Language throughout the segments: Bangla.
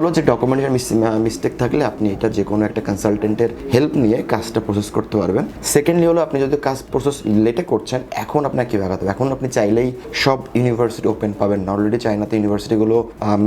হলো যে ডকুমেন্টের মিস্টেক থাকলে আপনি এটা যে কোনো একটা কনসালটেন্টের হেল্প নিয়ে কাজটা প্রসেস করতে পারবেন। সেকেন্ডলি হলো আপনি যদি কাজ প্রসেস লেটে করছেন, এখন আপনাকে কী আগাতে হবে? এখন আপনি চাইলেই সব ইউনিভার্সিটি ওপেন পাবেন না। অলরেডি চায়নাতে ইউনিভার্সিটিগুলো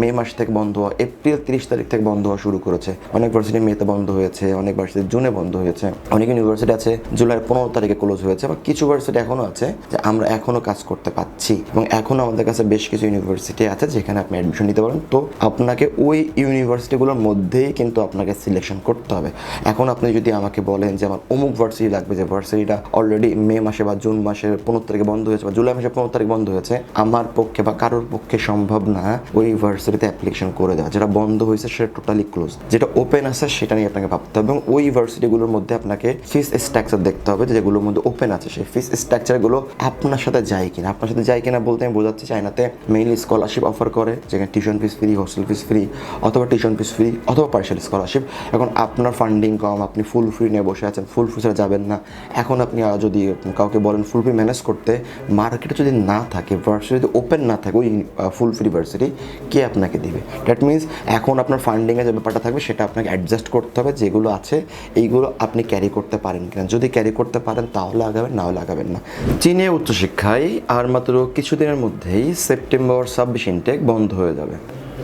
মে মাস থেকে বন্ধ হওয়া, এপ্রিল 30 তারিখ থেকে বন্ধ হওয়া শুরু করেছে। অনেক ভার্সিটি মেতে বন্ধ হয়েছে, অনেক ভার্সিটি জুনে বন্ধ হয়েছে, অনেক ইউনিভার্সিটি আছে জুলাই 15 তারিখে ক্লোজ হয়েছে, বা কিছু ভার্সিটি এখনও আছে যে আমরা এখনও কাজ করতে পারছি, এবং এখনও আমাদের কাছে বেশ কিছু ইউনিভার্সিটি আছে যেখানে আপনি অ্যাডমিশন নিতে পারেন। তো আপনাকে ওই ইউনিভার্সিটিগুলোর মধ্যেই কিন্তু আপনাকে সিলেকশন করতে হবে। এখন আপনি যদি আমাকে বলেন যে আমার অমুক ভার্সিটি লাগবে, যে ভার্সিটিটা অলরেডি মে মাসে বা জুন মাসের 15 তারিখে বন্ধ হয়েছে বা জুলাই মাসে 15 তারিখ বন্ধ হয়েছে, আমার পক্ষে বা কারোর পক্ষে সম্ভব না ওই ভার্সিটিতে অ্যাপ্লিকেশন করে দেওয়া। যেটা বন্ধ হয়েছে সেটা টোটালি ক্লোজ, যেটা ওপেন আছে সেটা নিয়ে আপনাকে ভাবতে হবে। এবং ওই ভার্সিটিগুলোর মধ্যে আপনাকে ফিস স্ট্রাকচার দেখতে হবে, যেগুলোর মধ্যে ওপেন আছে সেই ফিস স্ট্রাকচারগুলো আপনার সাথে যায় কিনা। আপনার সাথে যায় কিনা বলতে আমি বোঝাচ্ছি, চায়নাতে মেইনলি স্কলারশিপ অফার করে, যেখানে tuition fees free, hostel fees free, অথবা টিউশন ফিস ফ্রি, অথবা পার্শিয়াল স্কলারশিপ। এখন আপনার ফান্ডিং কম, আপনি ফুল ফ্রি নিয়ে বসে আছেন, ফুল ফিসে যাবেন না। এখন আপনি যদি কাউকে বলেন ফুল ফ্রি ম্যানেজ করতে, মার্কেটে যদি না থাকে, ভার্সিটি যদি ওপেন না থাকে ওই ফুল ফ্রি ভার্সিটি, কে আপনাকে দিবে? দ্যাট মিনস এখন আপনার ফান্ডিংয়ে যে ব্যাপারটা থাকবে সেটা আপনাকে অ্যাডজাস্ট করতে হবে। যেগুলো আছে এইগুলো আপনি ক্যারি করতে পারেন কিনা। যদি ক্যারি করতে পারেন তাহলে আগাবেন, না হলে আগাবেন না। চীনে উচ্চশিক্ষায় আর মাত্র কিছুদিনের মধ্যেই সেপ্টেম্বর 26 ইনটেক বন্ধ হয়ে যাবে।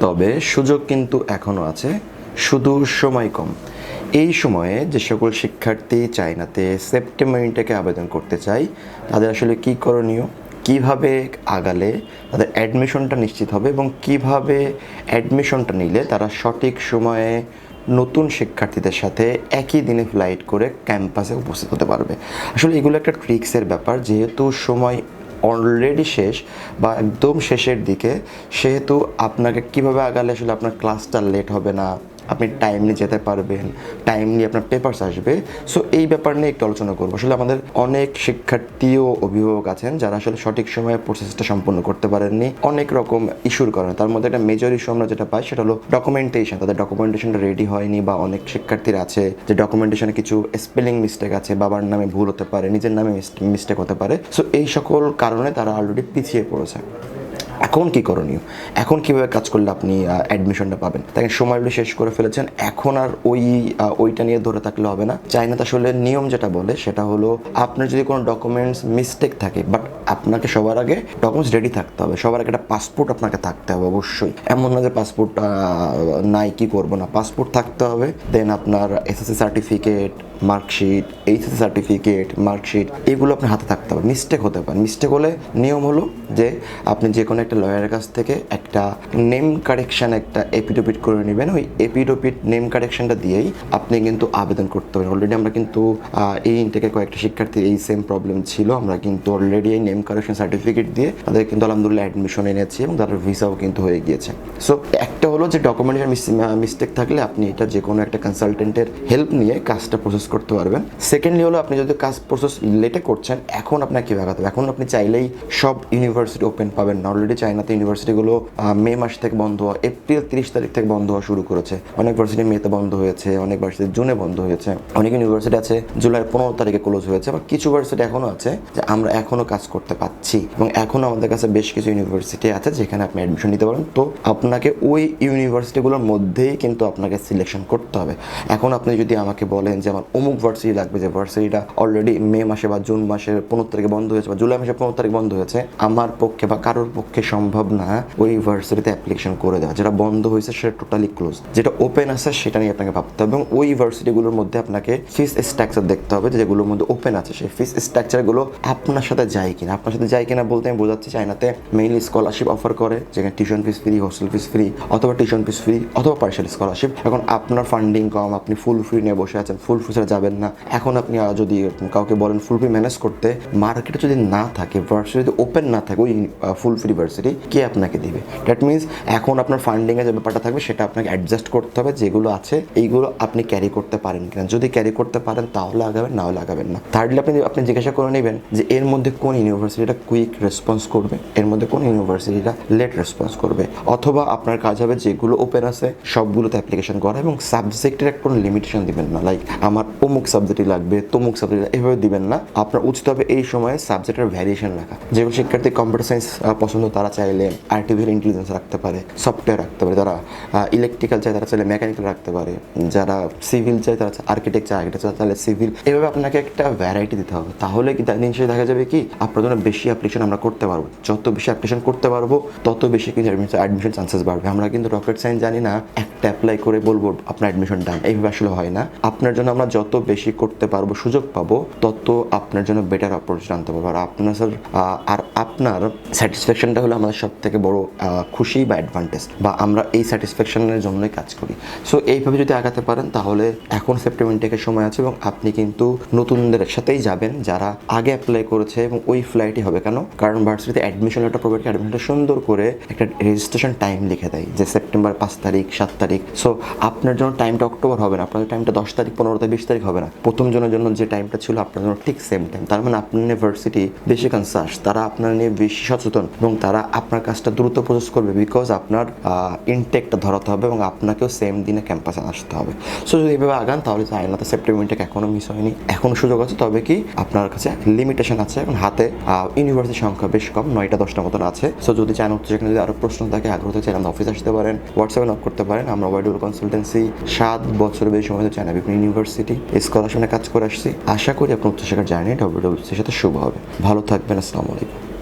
তবে সুযোগ কিন্তু এখনও আছে, শুধু সময় কম। এই সময়ে যে সকল শিক্ষার্থী চায়নাতে সেপ্টেম্বর ইনটেকে আবেদন করতে চায়, তাদের আসলে কী করণীয়, কিভাবে আগালে তাদের অ্যাডমিশনটা নিশ্চিত হবে, এবং কিভাবে অ্যাডমিশনটা নিলে তারা সঠিক সময়ে নতুন শিক্ষার্থীদের সাথে একই দিনে ফ্লাইট করে ক্যাম্পাসে উপস্থিত হতে পারবে। আসলে এগুলো একটা ট্রিক্সের ব্যাপার। যেহেতু সময় অলরেডি শেষ বা একদম শেষের দিকে, সেহেতু আপনাকে কিভাবে আগালে আসলে আপনার ক্লাসটা লেট হবে না, আপনি টাইমলি যেতে পারবেন, টাইমলি আপনার পেপারস আসবে। সো এই ব্যাপার নিয়ে একটু আলোচনা করবো। আসলে আমাদের অনেক শিক্ষার্থী ও অভিভাবক আছেন যারা আসলে সঠিক সময়ে প্রসেসটা সম্পন্ন করতে পারেননি অনেক রকম ইস্যুর কারণে। তার মধ্যে একটা মেজর ইস্যু আমরা যেটা পাই সেটা হলো ডকুমেন্টেশন। তাদের ডকুমেন্টেশনটা রেডি হয়নি, বা অনেক শিক্ষার্থীর আছে যে ডকুমেন্টেশনে কিছু স্পেলিং মিস্টেক আছে, বাবার নামে ভুল হতে পারে, নিজের নামে মিস্টেক হতে পারে। সো এই সকল কারণে তারা অলরেডি পিছিয়ে পড়েছে। এখন কি করণীয়? এখন কিভাবে কাজ করলে আপনি অ্যাডমিশনটা পাবেন? তাকে সময়গুলো শেষ করে ফেলেছেন, এখন আর ওইটা নিয়ে ধরে থাকলে হবে না। চায়নাতে আসলে নিয়ম যেটা বলে সেটা হলো, আপনার যদি কোনো ডকুমেন্টস মিস্টেক থাকে, বাট আপনাকে সবার আগে ডকুমেন্টস রেডি থাকতে হবে। সবার আগে একটা পাসপোর্ট আপনাকে থাকতে হবে অবশ্যই। এমন না যে পাসপোর্ট নাই, কি করবো না, পাসপোর্ট থাকতে হবে। দেন আপনার SSC certificate, marksheet, HSC certificate, marksheet, এগুলো আপনার হাতে থাকতে হবে। মিস্টেক হতে পারে, মিস্টেক হলে নিয়ম হলো যে আপনি যে কোনো একটা লয়ারের কাছ থেকে একটা নেম কারেকশান, একটা এপিডোপিট করে নেবেন। ওই এপিডোপিট নেম কারেকশানটা দিয়েই আপনি কিন্তু আবেদন করতে পারেন। অলরেডি আমরা কিন্তু এই ইনটেকে কয়েকটা শিক্ষার্থীর এই সেম প্রবলেম ছিল। আমরা কিন্তু অলরেডি এই নেম কারেকশন সার্টিফিকেট দিয়ে তাদের কিন্তু আলহামদুলিল্লাহ অ্যাডমিশন এনেছি, এবং তাদের ভিসাও কিন্তু হয়ে গিয়েছে। সো একটা হলো যে ডকুমেন্টের মিস্টেক থাকলে আপনি এটা যে কোনো একটা কনসালটেন্টের হেল্প নিয়ে কাজটা প্রসেস করতে পারবেন। সেকেন্ডলি হলো আপনি যদি কাজ প্রসেস লেটে করছেন, এখন আপনাকে কী আগাতে হবে? এখন আপনি চাইলেই সব ইউনিভার্সিটি ওপেন পাবেন না। অলরেডি চায়নাতে ইউনিভার্সিটিগুলো মে মাস থেকে বন্ধ হওয়া, এপ্রিল 30 তারিখ থেকে বন্ধ হওয়া শুরু করেছে। অনেক ভার্সিটি মেতে বন্ধ হয়েছে, অনেক ভার্সিটি জুনে বন্ধ হয়েছে, অনেক ইউনিভার্সিটি আছে জুলাই 15 তারিখে ক্লোজ হয়েছে, বা কিছু ভার্সিটি এখনও আছে যে আমরা এখনও কাজ করতে পারছি, এবং এখনও আমাদের কাছে বেশ কিছু ইউনিভার্সিটি আছে যেখানে আপনি অ্যাডমিশন নিতে পারেন। তো আপনাকে ওই ইউনিভার্সিটিগুলোর মধ্যেই কিন্তু আপনাকে সিলেকশন করতে হবে। এখন আপনি যদি আমাকে বলেন যে আমার অমুক ভার্সিটি লাগবে, যে ভার্সিটিটা অলরেডি মে মাসে বা জুন মাসের 15 তারিখে বন্ধ হয়েছে বা জুলাই মাসে 15 তারিখ বন্ধ হয়েছে, আমার পক্ষে বা কারোর পক্ষে সম্ভব না ওই ভার্সিটিতে অ্যাপ্লিকেশন করে দেওয়া। যেটা বন্ধ হয়েছে সেটা টোটালি ক্লোজ, যেটা ওপেন আছে সেটা নিয়ে আপনাকে ভাবতে হবে। এবং ওই ভার্সিটিগুলোর মধ্যে আপনাকে ফিস স্ট্রাকচার দেখতে হবে, যেগুলোর মধ্যে ওপেন আছে সেই ফিস স্ট্রাকচারগুলো আপনার সাথে যায় কিনা। আপনার সাথে যায় কিনা বলতে আমি বোঝাচ্ছি, চায়নাতে মেইনলি স্কলারশিপ অফার করে, যেখানে tuition fees free, hostel fees free, অথবা টিউশন ফিস ফ্রি, অথবা পার্শিয়াল স্কলারশিপ। এখন আপনার ফান্ডিং কম, আপনি ফুল ফ্রি নিয়ে বসে আছেন, ফুল ফিসে যাবেন না। এখন আপনি যদি কাউকে বলেন ফুল ফ্রি ম্যানেজ করতে, মার্কেটে যদি না থাকে, ভার্সিটি যদি ওপেন না থাকে ওই ফুল ফ্রি ভার্সিটি, কে আপনাকে দিবে? দ্যাট মিনস এখন আপনার ফান্ডিংয়ে যে ব্যাপারটা থাকবে সেটা আপনাকে অ্যাডজাস্ট করতে হবে। যেগুলো আছে এইগুলো আপনি ক্যারি করতে পারেন কিনা। যদি ক্যারি করতে পারেন তাহলে আগাবেন, না হলে আগাবেন না। থার্ডলি আপনি জিজ্ঞাসা করে নেবেন যে এর মধ্যে কোন ইউনিভার্সিটিটা কুইক রেসপন্স করবে, এর মধ্যে কোন ইউনিভার্সিটিটা লেট রেসপন্স করবে। অথবা আপনার কাজ হবে যেগুলো ওপেন আছে সবগুলোতে অ্যাপ্লিকেশন করা, এবং সাবজেক্টের কোনো লিমিটেশন দিবেন না। লাইক আমার অমুক সাবজেক্টই লাগবে, তমুক সাবজেক্ট এভাবে দিবেন না। আপনার উচিত হবে এই সময়ে সাবজেক্টের ভ্যারিয়েশন রাখা। যেগুলো শিক্ষার্থী কম্পিউটার সায়েন্স পছন্দ তারা চাইলে আর্টিফিশিয়াল ইন্টেলিজেন্স রাখতে পারে, সফটওয়্যার রাখতে পারে, যারা ইলেকট্রিক্যাল চায় তারা চাইলে মেকানিক্যাল রাখতে পারে, যারা সিভিল চায় তারা আর্কিটেকচার চাইলে সিভিল। এভাবে আপনাকে একটা ভ্যারাইটি দিতে হবে, তাহলে কি দিন শেষে দেখা যাবে কি আপনার জন্য বেশি অ্যাপ্লিকেশন আমরা করতে পারবো। যত বেশি অ্যাপ্লিকেশন করতে পারবো তত বেশি কিন্তু অ্যাডমিশন চান্সেস বাড়বে। আমরা কিন্তু রকেট সায়েন্স জানি না একটা অ্যাপ্লাই করে বলবো আপনার অ্যাডমিশন ডান, এইভাবে আসলে হয় না। আপনার জন্য আমরা যত বেশি করতে পারবো, সুযোগ পাবো, তত আপনার জন্য বেটার অপরচুনিটি আনতে পারবো। আর আপনার স্যার আর আপনার স্যাটিসফ্যাকশনটা হলো আমাদের সব থেকে বড় খুশি বা অ্যাডভান্টেজ, বা আমরা এই স্যাটিসফ্যাকশনের জন্যই কাজ করি। সো এইভাবে যদি আগাতে পারেন তাহলে এখন সেপ্টেম্বর ইনটেকের সময় আছে এবং আপনি কিন্তু নতুনদের সাথেই যাবেন যারা আগে অ্যাপ্লাই করেছে, এবং ওই ফ্লাইটই হবে। কেন? কারণ ভার্সিটিতে অ্যাডমিশন একটা প্রোভাইড করে, অ্যাডমিশনটা সুন্দর করে একটা রেজিস্ট্রেশন টাইম লিখে দেয় যে সেপ্টেম্বর 5 তারিখ 7 তারিখ। সো আপনার জন্য টাইমটা অক্টোবর হবে না, আপনার টাইমটা 10 তারিখ 15 তারিখ 20 তারিখ হবে না। প্রথম জনের জন্য যে টাইমটা ছিল আপনার জন্য ঠিক সেম টাইম। তার মানে আপনার ইউনিভার্সিটি বেশি কনসাস, তারা আপনার নিয়ে বেশি সচেতন এবং তারা আপনার কাজটা দ্রুত প্রসেস করবে, বিকজ আপনার ইনটেকটা ধরাতে হবে এবং আপনাকেও সেম দিনে ক্যাম্পাসে আসতে হবে। সো যদি এভাবে আগান তাহলে চায়নাতে সেপ্টেম্বর ইনটেক এখনও মিস হয়নি, এখনও সুযোগ আছে। তবে কি আপনার কাছে লিমিটেশন আছে, এখন হাতে ইউনিভার্সিটির সংখ্যা বেশ কম, 9টা 10টা মতন আছে। সো যদি চান সেখানে যদি আরও প্রশ্ন থাকে, আগ্রহ থাকে, চাইলে অফিসে আসতে পারেন, হোয়াটসঅ্যাপে নক করতে পারেন। আমরা ওয়াইডুল কনসালটেন্সি 7 বছরের বেশি সময় চায়না বিভিন্ন ইউনিভার্সিটি স্কলারশিপে কাজ করে আসছি। আশা করি আপনার উচ্চশিক্ষার জার্নি ডব্লিউডব্লিউসির সাথে শুভ হবে। ভালো থাকবেন, আসসালামু আলাইকুম।